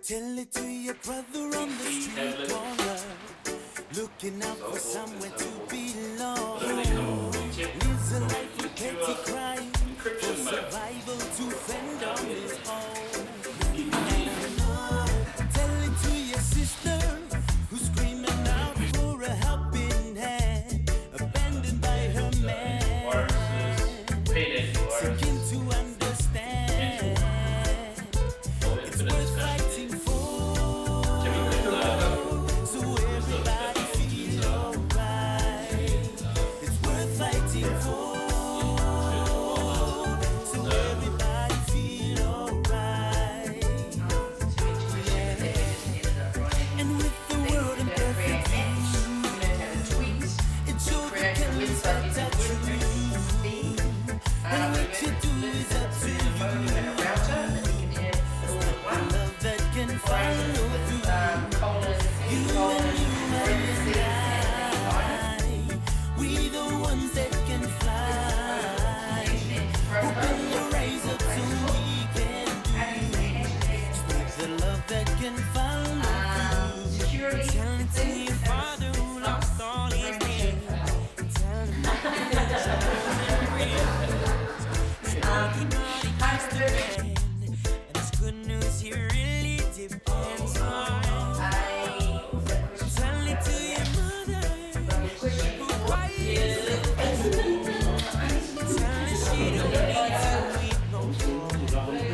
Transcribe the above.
Tell it to your brother on the street corner, looking out for somewhere to belong. Lives a life of petty crime for survival to fend on his own. Tell it to your sister who's screaming out for a helping hand, abandoned by her man, seeking to understand. It's worth fighting for, so everybody feels alright. It's worth fighting for, so everybody feel alright. And with the world in perfect view, it sure becomes that true. And what you do is up to you. Love that can follow through. You and I, we the ones that can fly. Open your eyes up so we can do. Spread the love that can follow through. Tell it to your father who lost all his men. Tell him that and it's good news he really depends on. Tell it to your mother who cries. Tell her she don't need to weep no more.